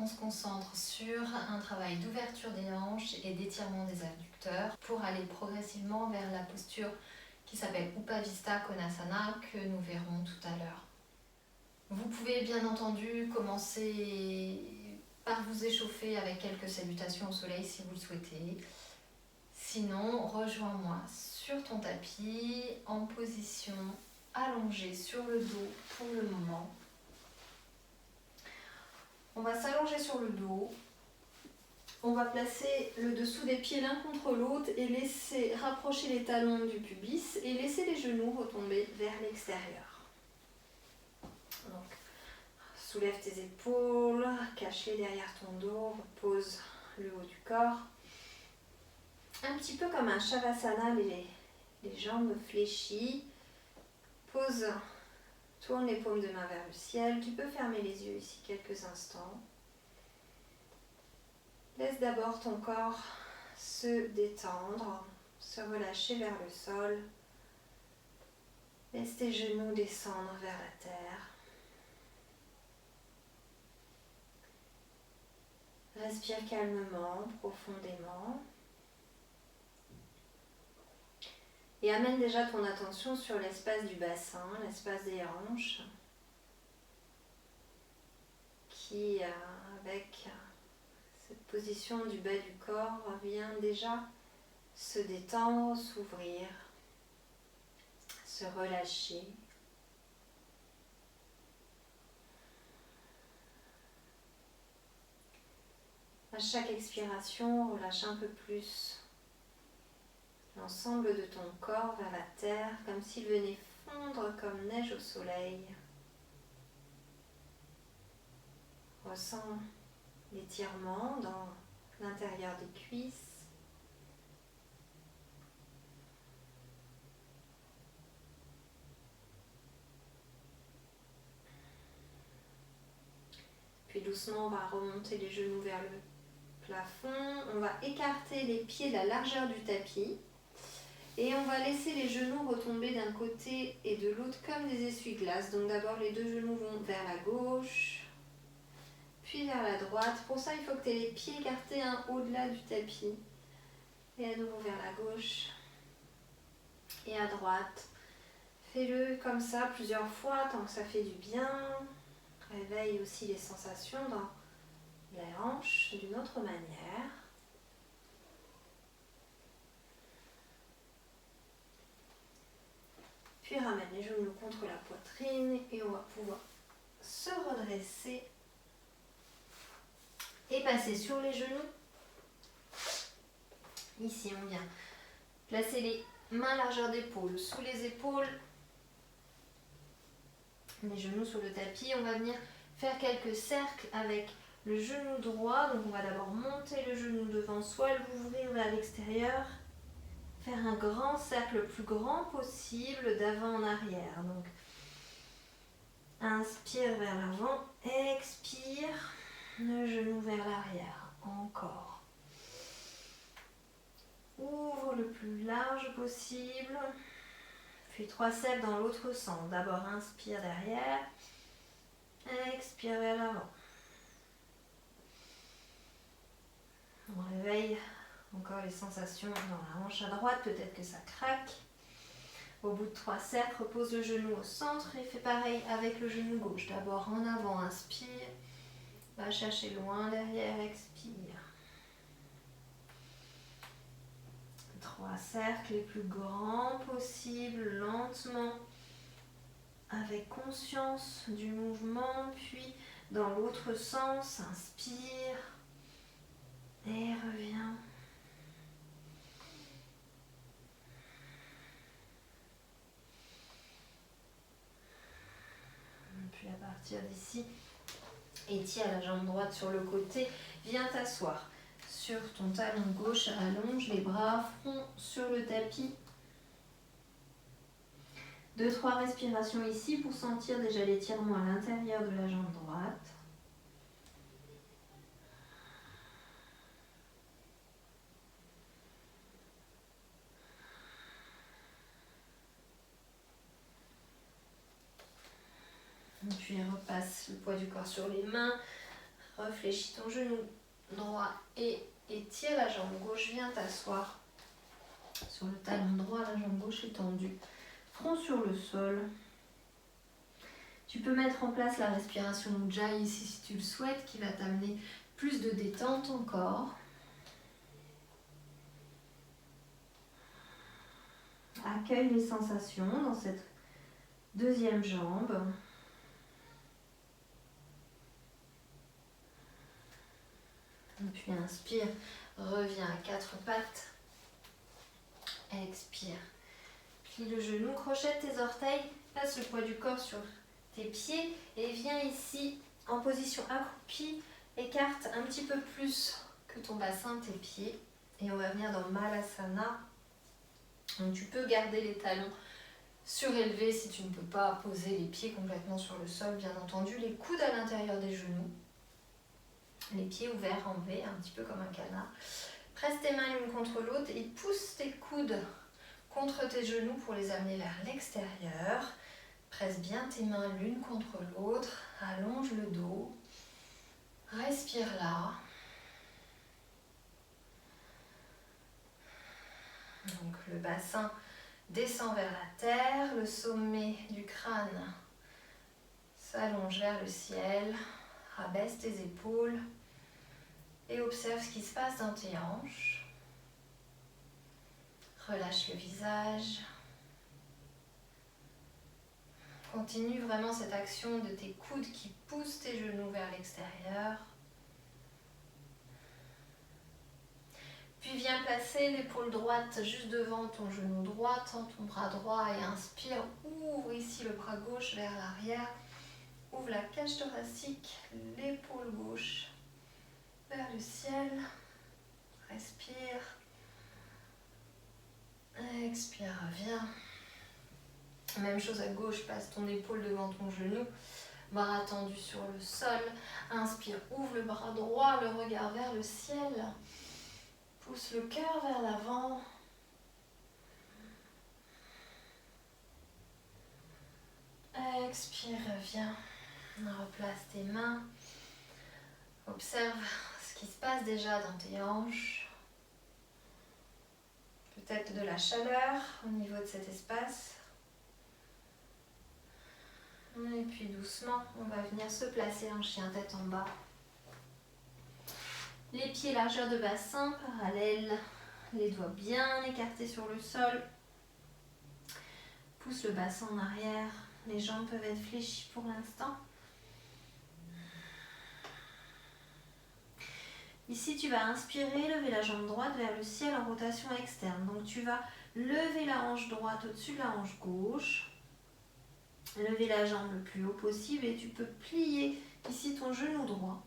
on se concentre sur un travail d'ouverture des hanches et d'étirement des adducteurs pour aller progressivement vers la posture qui s'appelle Upavista Konasana que nous verrons tout à l'heure. Vous pouvez bien entendu commencer par vous échauffer avec quelques salutations au soleil si vous le souhaitez. Sinon, rejoins-moi sur ton tapis en position allongée sur le dos pour le moment. On va s'allonger sur le dos. On va placer le dessous des pieds l'un contre l'autre et laisser rapprocher les talons du pubis et laisser les genoux retomber vers l'extérieur. Donc, soulève tes épaules, cache-les derrière ton dos, repose le haut du corps. Un petit peu comme un Shavasana, les jambes fléchies. Pose, tourne les paumes de main vers le ciel. Tu peux fermer les yeux ici quelques instants. Laisse d'abord ton corps se détendre, se relâcher vers le sol. Laisse tes genoux descendre vers la terre. Respire calmement, profondément. Et amène déjà ton attention sur l'espace du bassin, l'espace des hanches, qui, avec cette position du bas du corps, vient déjà se détendre, s'ouvrir, se relâcher. À chaque expiration, relâche un peu plus l'ensemble de ton corps vers la terre, comme s'il venait fondre comme neige au soleil. Ressens l'étirement dans l'intérieur des cuisses. Puis doucement, on va remonter les genoux vers le plafond. On va écarter les pieds de la largeur du tapis. Et on va laisser les genoux retomber d'un côté et de l'autre comme des essuie-glaces. Donc d'abord les deux genoux vont vers la gauche, puis vers la droite. Pour ça, il faut que tu aies les pieds écartés au-delà du tapis. Et à nouveau vers la gauche et à droite. Fais-le comme ça plusieurs fois tant que ça fait du bien. Réveille aussi les sensations dans les hanches d'une autre manière. Puis ramène les genoux contre la poitrine et on va pouvoir se redresser et passer sur les genoux. Ici, on vient placer les mains largeur d'épaule sous les épaules, les genoux sur le tapis. On va venir faire quelques cercles avec le genou droit. Donc on va d'abord monter le genou devant soi, l'ouvrir vers l'extérieur. Faire un grand cercle le plus grand possible d'avant en arrière. Donc, inspire vers l'avant, expire, le genou vers l'arrière, encore. Ouvre le plus large possible, puis 3 cercles dans l'autre sens. D'abord, inspire derrière, expire vers l'avant. On réveille encore les sensations dans la hanche à droite, peut-être que ça craque. Au bout de 3 cercles, repose le genou au centre et fais pareil avec le genou gauche. D'abord en avant, inspire, va chercher loin derrière, expire. 3 cercles les plus grands possibles, lentement, avec conscience du mouvement, puis dans l'autre sens, inspire et reviens. Puis à partir d'ici, étire la jambe droite sur le côté, viens t'asseoir sur ton talon gauche, allonge les bras, front sur le tapis. 2-3 respirations ici pour sentir déjà l'étirement à l'intérieur de la jambe droite. Puis repasse le poids du corps sur les mains. Réfléchis ton genou droit et étire la jambe gauche. Viens t'asseoir sur le talon droit, la jambe gauche est tendue. Front sur le sol. Tu peux mettre en place la respiration Ujjayi ici si tu le souhaites, qui va t'amener plus de détente encore. Accueille les sensations dans cette deuxième jambe. Et puis inspire, reviens à quatre pattes. Expire. Plie le genou, crochette tes orteils, passe le poids du corps sur tes pieds et viens ici en position accroupie. Écarte un petit peu plus que ton bassin, tes pieds. Et on va venir dans Malasana. Donc tu peux garder les talons surélevés si tu ne peux pas poser les pieds complètement sur le sol, bien entendu. Les coudes à l'intérieur des genoux. Les pieds ouverts en V, un petit peu comme un canard. Presse tes mains l'une contre l'autre et pousse tes coudes contre tes genoux pour les amener vers l'extérieur. Presse bien tes mains l'une contre l'autre. Allonge le dos. Respire là. Donc le bassin descend vers la terre. Le sommet du crâne s'allonge vers le ciel. Rabaisse tes épaules. Et observe ce qui se passe dans tes hanches. Relâche le visage. Continue vraiment cette action de tes coudes qui poussent tes genoux vers l'extérieur. Puis viens placer l'épaule droite juste devant ton genou droit, tends ton bras droit et inspire. Ouvre ici le bras gauche vers l'arrière. Ouvre la cage thoracique, l'épaule gauche vers le ciel. Respire. Expire, reviens. Même chose à gauche, passe ton épaule devant ton genou. Bras tendu sur le sol. Inspire, ouvre le bras droit, le regard vers le ciel. Pousse le cœur vers l'avant. Expire, reviens. Replace tes mains. Observe ce qui se passe déjà dans tes hanches. Peut-être de la chaleur au niveau de cet espace. Et puis doucement, on va venir se placer en chien tête en bas. Les pieds largeur de bassin, parallèles. Les doigts bien écartés sur le sol. Pousse le bassin en arrière. Les jambes peuvent être fléchies pour l'instant. Ici, tu vas inspirer, lever la jambe droite vers le ciel en rotation externe. Donc, tu vas lever la hanche droite au-dessus de la hanche gauche. Lever la jambe le plus haut possible et tu peux plier ici ton genou droit.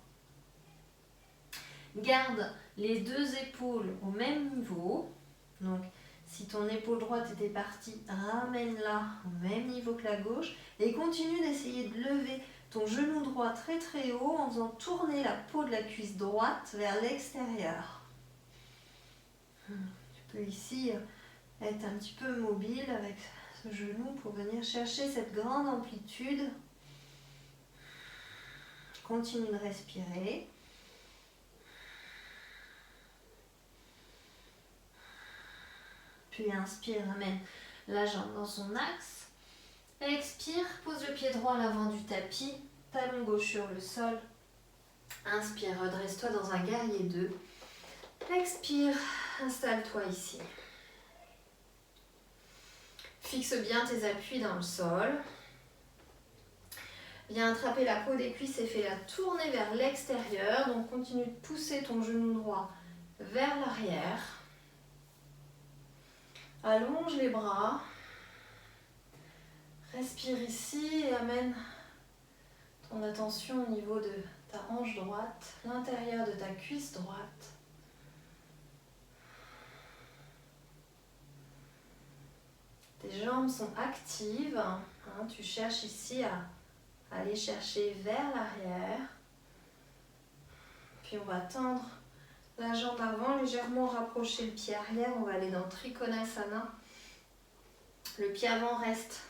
Garde les deux épaules au même niveau. Donc, si ton épaule droite était partie, ramène-la au même niveau que la gauche. Et continue d'essayer de lever ton genou droit très très haut en faisant tourner la peau de la cuisse droite vers l'extérieur. Tu peux ici être un petit peu mobile avec ce genou pour venir chercher cette grande amplitude. Continue de respirer. Puis inspire, ramène la jambe dans son axe. Expire, pose le pied droit à l'avant du tapis, talon gauche sur le sol. Inspire, redresse-toi dans un guerrier 2. Expire, installe-toi ici. Fixe bien tes appuis dans le sol. Viens attraper la peau des cuisses et fais-la tourner vers l'extérieur. Donc continue de pousser ton genou droit vers l'arrière. Allonge les bras. Respire ici et amène ton attention au niveau de ta hanche droite, l'intérieur de ta cuisse droite. Tes jambes sont actives. Hein, tu cherches ici à aller chercher vers l'arrière. Puis on va tendre la jambe avant, légèrement rapprocher le pied arrière. On va aller dans Trikonasana. Le pied avant reste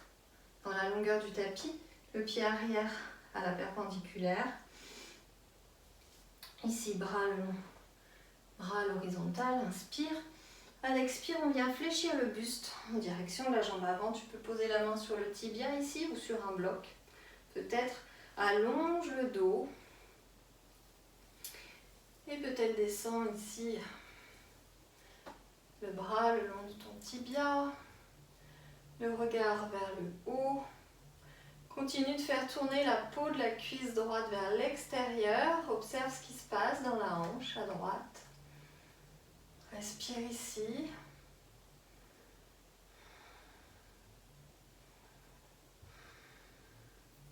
dans la longueur du tapis. Le pied arrière à la perpendiculaire. Ici, bras le long, bras à l'horizontale, inspire. À l'expire, on vient fléchir le buste en direction de la jambe avant. Tu peux poser la main sur le tibia ici ou sur un bloc. Peut-être allonge le dos. Et peut-être descends ici le bras le long de ton tibia. Le regard vers le haut. Continue de faire tourner la peau de la cuisse droite vers l'extérieur. Observe ce qui se passe dans la hanche à droite. Respire ici.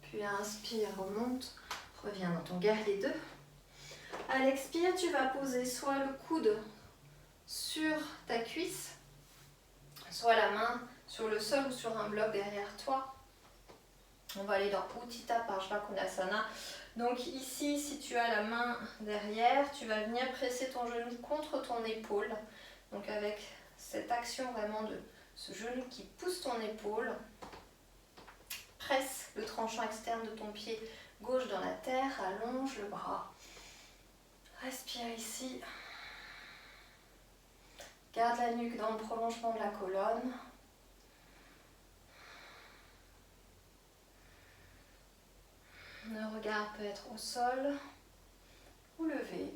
Puis inspire, remonte, reviens dans ton guerrier 2. À l'expire, tu vas poser soit le coude sur ta cuisse, soit la main sur le sol ou sur un bloc derrière toi. On va aller dans Utthita Parshvakonasana. Donc ici, si tu as la main derrière, tu vas venir presser ton genou contre ton épaule. Donc avec cette action vraiment de ce genou qui pousse ton épaule, presse le tranchant externe de ton pied gauche dans la terre, allonge le bras. Respire ici. Garde la nuque dans le prolongement de la colonne. Le regard peut être au sol ou levé.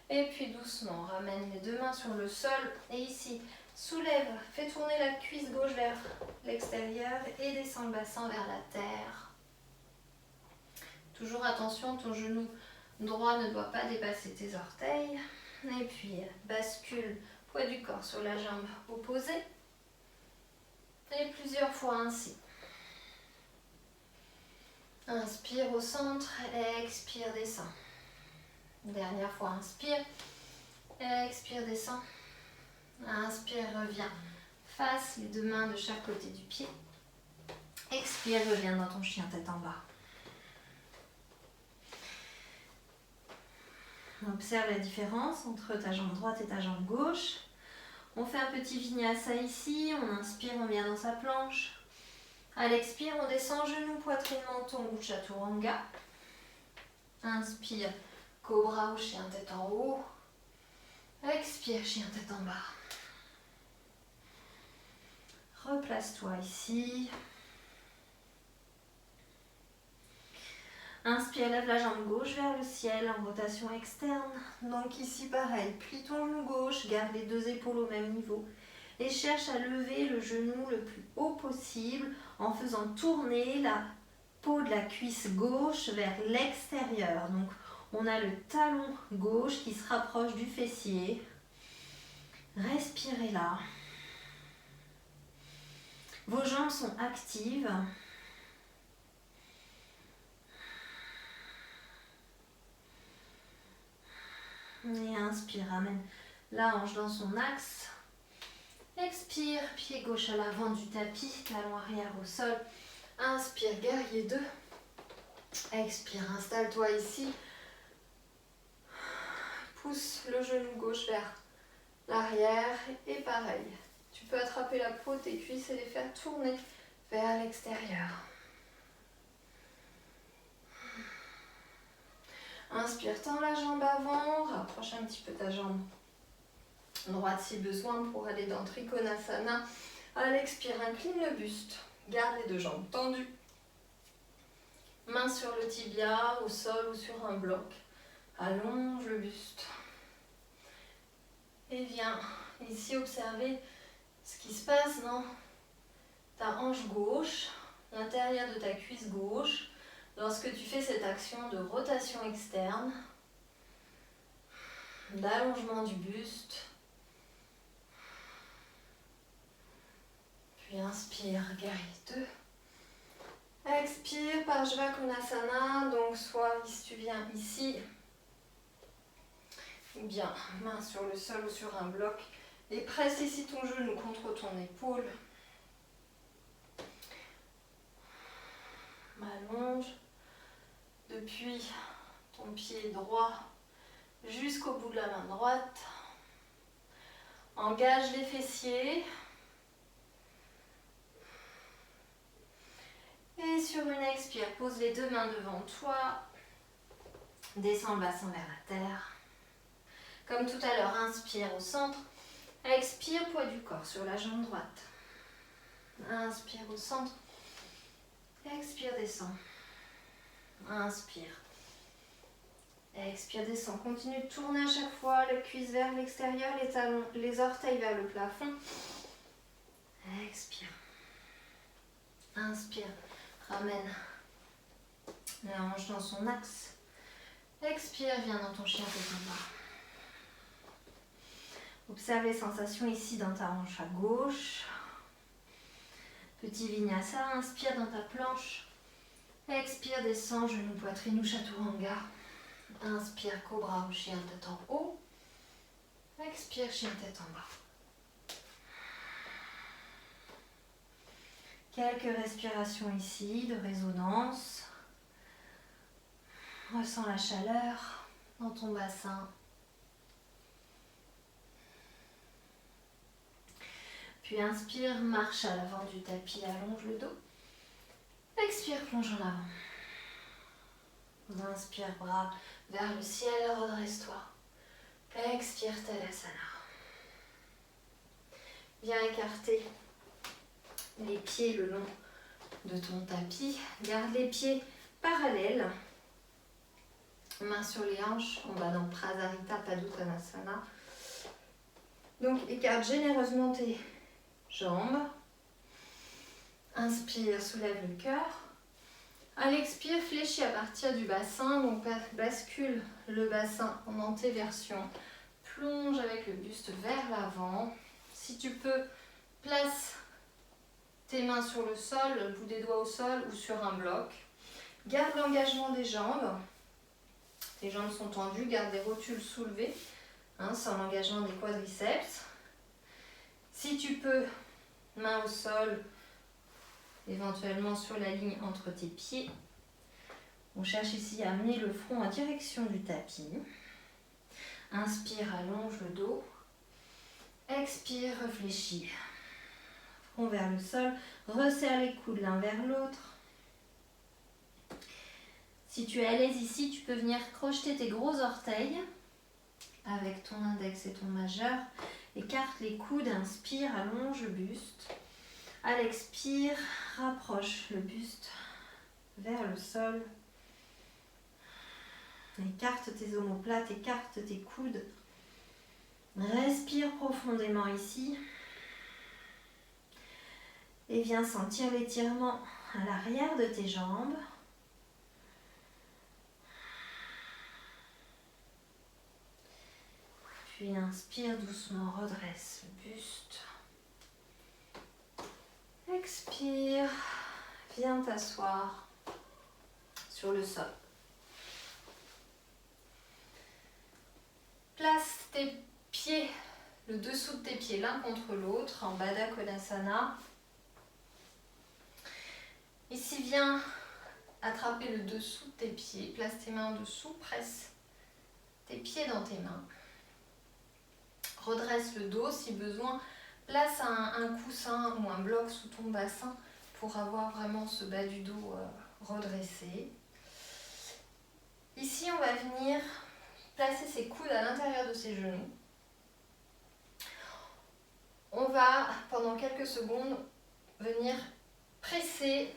Et puis doucement, ramène les deux mains sur le sol. Et ici, soulève, fais tourner la cuisse gauche vers l'extérieur et descends le bassin vers la terre. Toujours attention, ton genou droit ne doit pas dépasser tes orteils. Et puis, bascule poids du corps sur la jambe opposée. Et plusieurs fois ainsi. Inspire au centre, expire, descend. Dernière fois, inspire, expire, descend. Inspire, reviens. Face les deux mains de chaque côté du pied. Expire, reviens dans ton chien tête en bas. Observe la différence entre ta jambe droite et ta jambe gauche. On fait un petit vinyasa ici. On inspire, on vient dans sa planche. À l'expire, on descend genou, poitrine, menton ou chaturanga. Inspire, cobra ou chien tête en haut. Expire, chien tête en bas. Replace-toi ici. Inspire, lève la jambe gauche vers le ciel en rotation externe. Donc ici pareil, plie ton genou gauche, garde les deux épaules au même niveau. Et cherche à lever le genou le plus haut possible en faisant tourner la peau de la cuisse gauche vers l'extérieur. Donc on a le talon gauche qui se rapproche du fessier. Respirez là. Vos jambes sont actives. Et inspire, ramène la hanche dans son axe. Expire, pied gauche à l'avant du tapis, talon arrière au sol. Inspire, guerrier 2. Expire, installe-toi ici. Pousse le genou gauche vers l'arrière et pareil. Tu peux attraper la peau de tes cuisses et les faire tourner vers l'extérieur. Inspire, tends la jambe avant, rapproche un petit peu ta jambe droite si besoin pour aller dans Trikonasana. À l'expire, incline le buste. Garde les deux jambes tendues. Main sur le tibia, au sol ou sur un bloc. Allonge le buste. Et viens ici observer ce qui se passe dans ta hanche gauche, l'intérieur de ta cuisse gauche, lorsque tu fais cette action de rotation externe, d'allongement du buste. Puis inspire, guerrier 2. Expire, Parshvakonasana. Donc soit si tu viens ici, ou bien main sur le sol ou sur un bloc. Et presse ici ton genou contre ton épaule. Allonge depuis ton pied droit jusqu'au bout de la main droite. Engage les fessiers. Et sur une expire, pose les deux mains devant toi. Descends le bassin vers la terre. Comme tout à l'heure, inspire au centre. Expire, poids du corps sur la jambe droite. Inspire au centre. Expire, descends. Inspire. Expire, descends. Continue de tourner à chaque fois les cuisses vers l'extérieur, les talons, les orteils vers le plafond. Expire. Inspire. Ramène la hanche dans son axe. Expire, viens dans ton chien tête en bas. Observe les sensations ici dans ta hanche à gauche. Petit vinyasa, inspire dans ta planche. Expire, descends, genou, poitrine ou chaturanga. Inspire, cobra ou chien tête en haut. Expire, chien tête en bas. Quelques respirations ici de résonance. Ressens la chaleur dans ton bassin. Puis inspire, marche à l'avant du tapis, allonge le dos. Expire, plonge en avant. Inspire, bras vers le ciel, redresse-toi. Expire, Tadasana. Viens écarter les pieds le long de ton tapis. Garde les pieds parallèles. Mains sur les hanches. On va dans Prasarita Paduttanasana. Donc écarte généreusement tes jambes. Inspire, soulève le cœur. À l'expire, fléchis à partir du bassin. Donc bascule le bassin en antéversion. Plonge avec le buste vers l'avant. Si tu peux, place tes mains sur le sol, le bout des doigts au sol ou sur un bloc. Garde l'engagement des jambes. Tes jambes sont tendues, garde des rotules soulevées, sans l'engagement des quadriceps. Si tu peux, main au sol, éventuellement sur la ligne entre tes pieds. On cherche ici à amener le front en direction du tapis. Inspire, allonge le dos. Expire, réfléchis. Front vers le sol, resserre les coudes l'un vers l'autre. Si tu es à l'aise ici, tu peux venir crocheter tes gros orteils avec ton index et ton majeur. Écarte les coudes, inspire, allonge le buste. À l'expire, rapproche le buste vers le sol. Écarte tes omoplates, écarte tes coudes. Respire profondément ici. Et viens sentir l'étirement à l'arrière de tes jambes. Puis inspire doucement, redresse le buste. Expire, viens t'asseoir sur le sol. Place tes pieds, le dessous de tes pieds l'un contre l'autre en Baddha Konasana. Ici, viens attraper le dessous de tes pieds, place tes mains en dessous, presse tes pieds dans tes mains. Redresse le dos si besoin, place un coussin ou un bloc sous ton bassin pour avoir vraiment ce bas du dos redressé. Ici, on va venir placer ses coudes à l'intérieur de ses genoux. On va, pendant quelques secondes, venir presser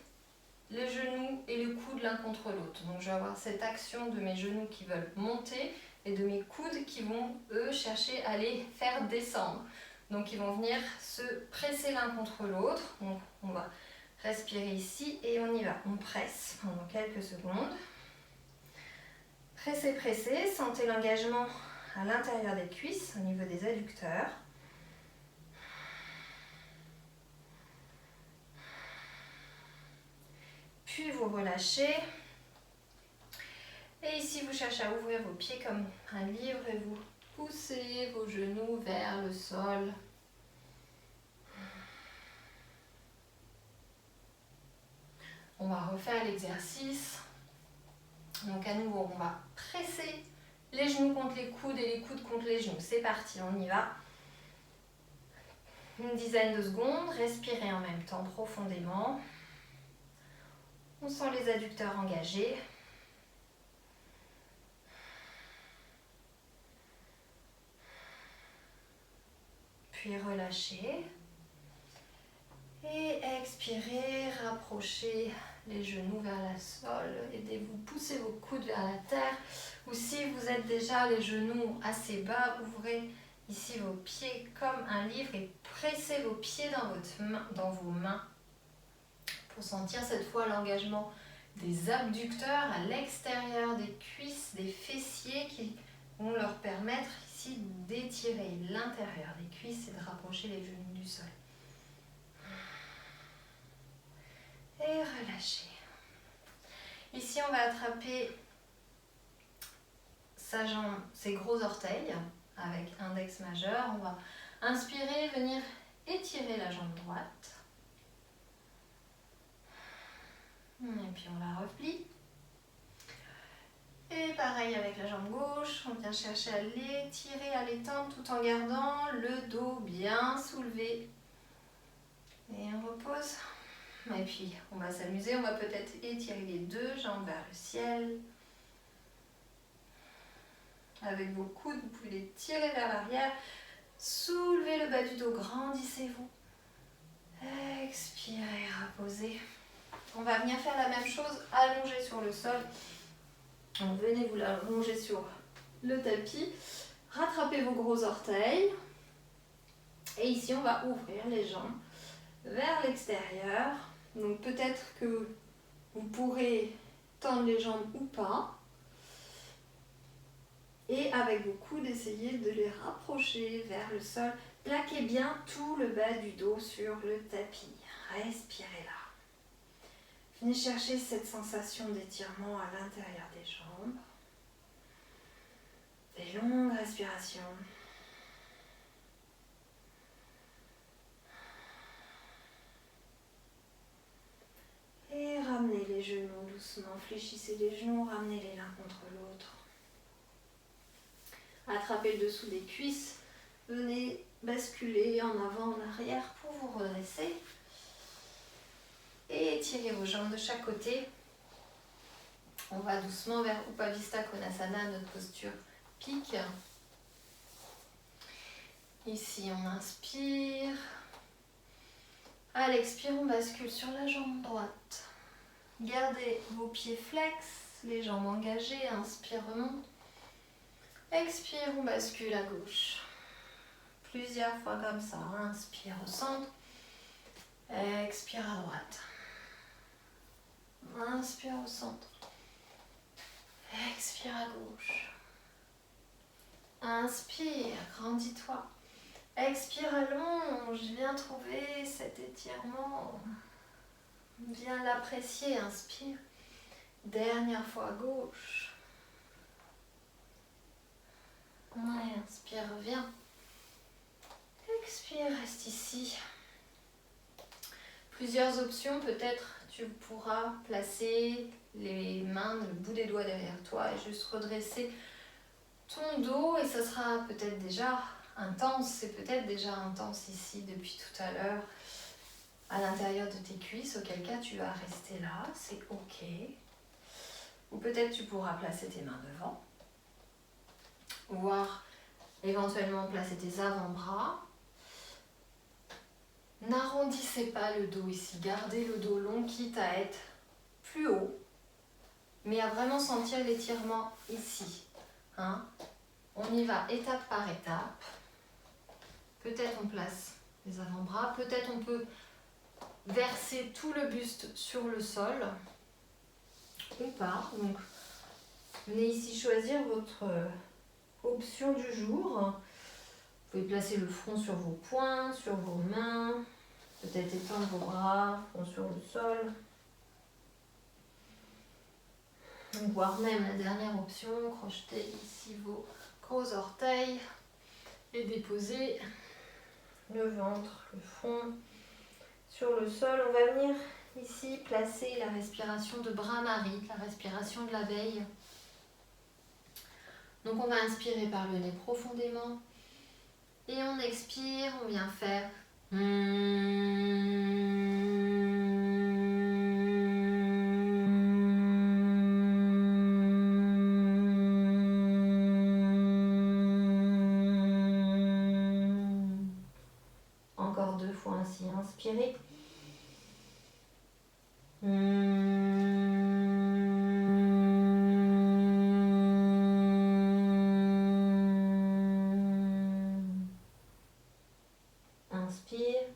les genoux et le coude l'un contre l'autre. Donc je vais avoir cette action de mes genoux qui veulent monter et de mes coudes qui vont, eux, chercher à les faire descendre. Donc ils vont venir se presser l'un contre l'autre. Donc on va respirer ici et on y va. On presse pendant quelques secondes. Pressez, pressez. Sentez l'engagement à l'intérieur des cuisses, au niveau des adducteurs. Puis vous relâchez. Et ici, vous cherchez à ouvrir vos pieds comme un livre et vous poussez vos genoux vers le sol. On va refaire l'exercice. Donc à nouveau, on va presser les genoux contre les coudes et les coudes contre les genoux. C'est parti, on y va. Une dizaine de secondes. Respirez en même temps profondément. On sent les adducteurs engagés. puis relâchez. Et expirez, rapprochez les genoux vers le sol. Aidez-vous, poussez vos coudes vers la terre. Ou si vous êtes déjà les genoux assez bas, ouvrez ici vos pieds comme un livre et pressez vos pieds dans vos mains pour sentir cette fois l'engagement des abducteurs à l'extérieur des cuisses, des fessiers qui vont leur permettre ici d'étirer l'intérieur des cuisses et de rapprocher les genoux du sol. Et relâchez. Ici, on va attraper sa jambe, ses gros orteils avec index majeur. On va inspirer, venir étirer la jambe droite. Et puis on la replie. Et pareil avec la jambe gauche, on vient chercher à l'étirer, à l'étendre tout en gardant le dos bien soulevé. Et on repose. Et puis on va s'amuser, on va peut-être étirer les deux jambes vers le ciel. Avec vos coudes, vous pouvez les tirer vers l'arrière. Soulevez le bas du dos, grandissez-vous. Expirez, reposez. On va venir faire la même chose, allongé sur le sol. Donc venez vous allonger sur le tapis. Rattrapez vos gros orteils. Et ici, on va ouvrir les jambes vers l'extérieur. Donc peut-être que vous pourrez tendre les jambes ou pas. Et avec vos coudes, essayez de les rapprocher vers le sol. Plaquez bien tout le bas du dos sur le tapis. Respirez là. Venez chercher cette sensation d'étirement à l'intérieur des jambes. Des longues respirations. Et ramenez les genoux doucement. Fléchissez les genoux, ramenez-les l'un contre l'autre. Attrapez le dessous des cuisses. Venez basculer en avant, en arrière pour vous redresser. Et étirez vos jambes de chaque côté. On va doucement vers Upavista Konasana, notre posture pique. Ici, on inspire. À l'expire, on bascule sur la jambe droite. Gardez vos pieds flex, les jambes engagées. Inspire, remonte. Expire, on bascule à gauche. Plusieurs fois comme ça. Inspire au centre. Expire à droite. Inspire au centre. Expire à gauche. Inspire, grandis-toi. Expire, allonge. Viens trouver cet étirement. Viens l'apprécier. Inspire. Dernière fois à gauche. Ouais, inspire, reviens. Expire, reste ici. Plusieurs options, peut-être tu pourras placer les mains, le bout des doigts derrière toi et juste redresser ton dos et ça sera peut-être déjà intense, c'est peut-être déjà intense ici depuis tout à l'heure à l'intérieur de tes cuisses, auquel cas tu vas rester là, c'est ok. Ou peut-être tu pourras placer tes mains devant, voire éventuellement placer tes avant-bras. N'arrondissez pas le dos ici, gardez le dos long, quitte à être plus haut, mais à vraiment sentir l'étirement ici. Hein? On y va étape par étape. Peut-être on place les avant-bras, peut-être on peut verser tout le buste sur le sol, ou pas. Donc, venez ici choisir votre option du jour. Vous pouvez placer le front sur vos poings, sur vos mains, peut-être étendre vos bras, front sur le sol. Voire même la dernière option, crocheter ici vos gros orteils et déposer le ventre, le front sur le sol. On va venir ici placer la respiration de Brahmari, la respiration de l'abeille. Donc on va inspirer par le nez profondément. Et on expire, on vient faire inspirez. Inspire.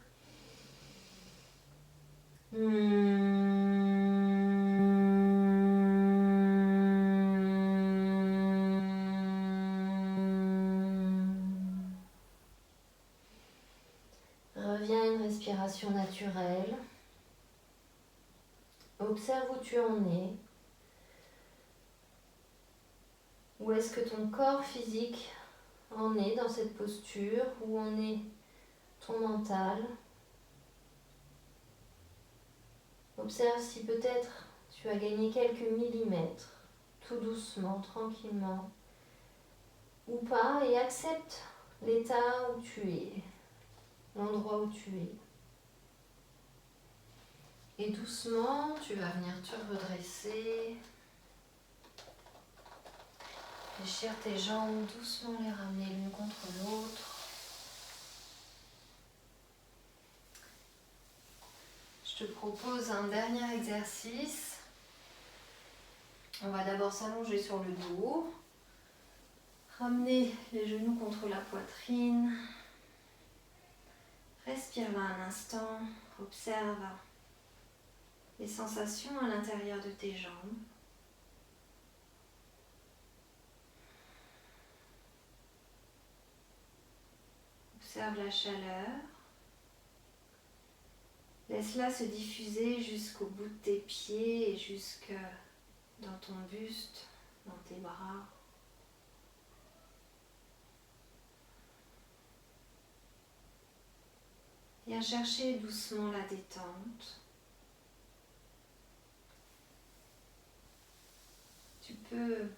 Reviens à une respiration naturelle. Observe où tu en es. Où est-ce que ton corps physique en est dans cette posture? Où en est ton mental? Observe si peut-être tu as gagné quelques millimètres, tout doucement, tranquillement, ou pas, et accepte l'état où tu es, l'endroit où tu es. Et doucement, tu vas venir te redresser. Déchire tes jambes, doucement les ramener l'une contre l'autre. Je te propose un dernier exercice. On va d'abord s'allonger sur le dos. Ramener les genoux contre la poitrine. Respire là un instant. Observe les sensations à l'intérieur de tes jambes. Observe la chaleur. Laisse-la se diffuser jusqu'au bout de tes pieds et jusque dans ton buste, dans tes bras. Viens chercher doucement la détente. Tu peux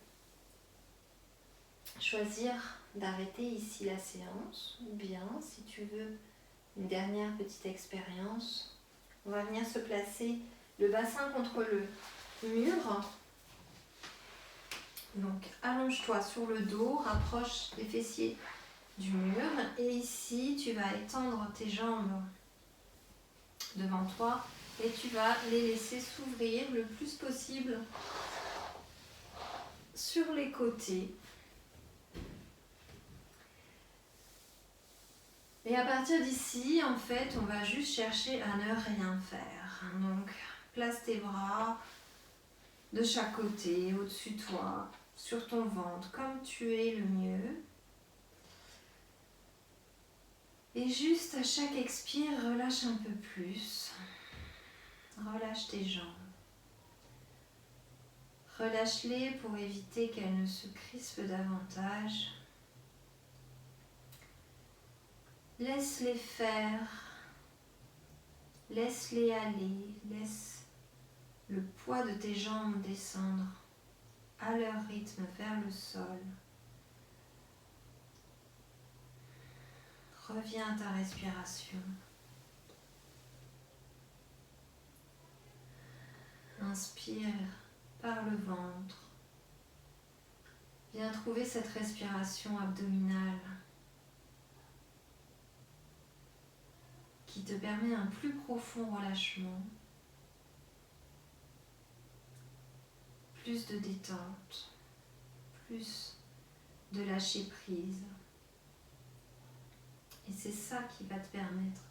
choisir d'arrêter ici la séance ou bien, si tu veux une dernière petite expérience, on va venir se placer le bassin contre le mur. Donc allonge-toi sur le dos, rapproche les fessiers du mur et ici tu vas étendre tes jambes devant toi et tu vas les laisser s'ouvrir le plus possible sur les côtés. Et à partir d'ici, en fait, on va juste chercher à ne rien faire. Donc, place tes bras de chaque côté, au-dessus de toi, sur ton ventre, comme tu es le mieux. Et juste à chaque expire, relâche un peu plus. Relâche tes jambes. Relâche-les pour éviter qu'elles ne se crispent davantage. Laisse-les faire. Laisse-les aller. Laisse le poids de tes jambes descendre à leur rythme vers le sol. Reviens à ta respiration. Inspire par le ventre. Viens trouver cette respiration abdominale qui te permet un plus profond relâchement, plus de détente, plus de lâcher prise. Et c'est ça qui va te permettre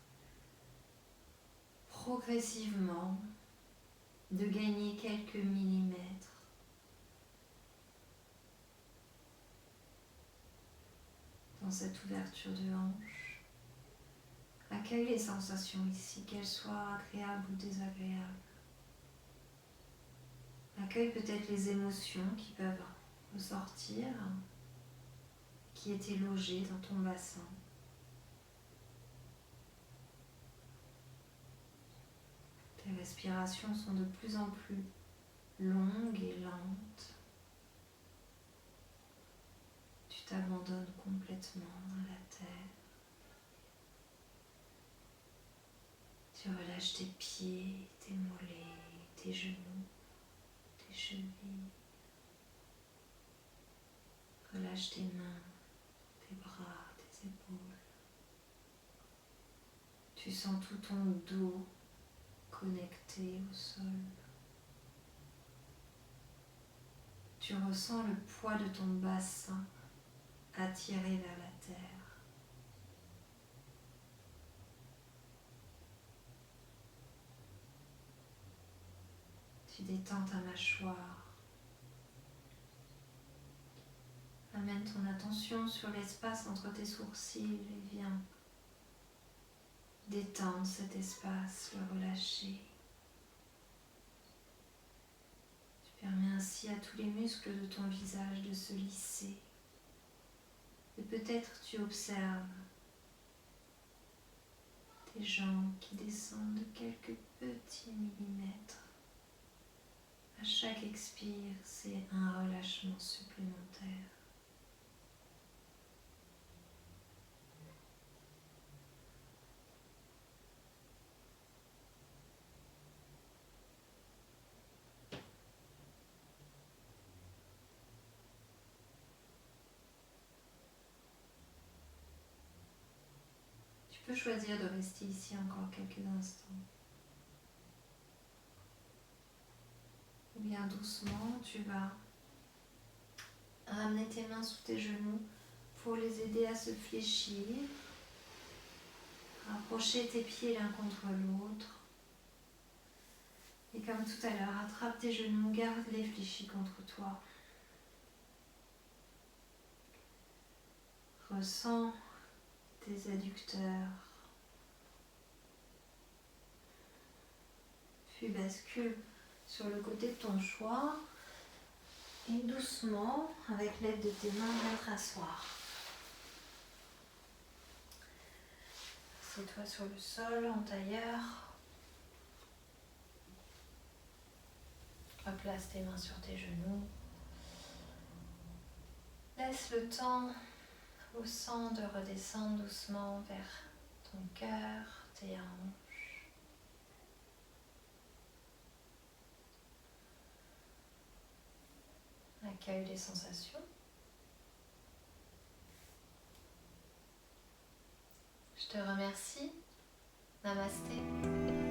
progressivement de gagner quelques millimètres dans cette ouverture de hanche. Accueille les sensations ici, qu'elles soient agréables ou désagréables. Accueille peut-être les émotions qui peuvent ressortir, qui étaient logées dans ton bassin. Tes respirations sont de plus en plus longues et lentes. Tu t'abandonnes complètement à la terre. Tu relâches tes pieds, tes mollets, tes genoux, tes chevilles. Relâche tes mains, tes bras, tes épaules. Tu sens tout ton dos connecté au sol. Tu ressens le poids de ton bassin attiré vers la terre. Tu détends ta mâchoire. Amène ton attention sur l'espace entre tes sourcils et viens détendre cet espace, le relâcher. Tu permets ainsi à tous les muscles de ton visage de se lisser. Et peut-être tu observes tes jambes qui descendent de quelques petits millimètres. À chaque expire, c'est un relâchement supplémentaire. Tu peux choisir de rester ici encore quelques instants. Ou bien doucement, tu vas ramener tes mains sous tes genoux pour les aider à se fléchir. Rapprocher tes pieds l'un contre l'autre. Et comme tout à l'heure, attrape tes genoux, garde-les fléchis contre toi. Ressens tes adducteurs. Puis bascule sur le côté de ton choix. Et doucement, avec l'aide de tes mains, viens te rasseoir. Assieds-toi sur le sol, en tailleur. Replace tes mains sur tes genoux. Laisse le temps au sang de redescendre doucement vers ton cœur, tes hanches. Accueille les sensations. Je te remercie. Namasté.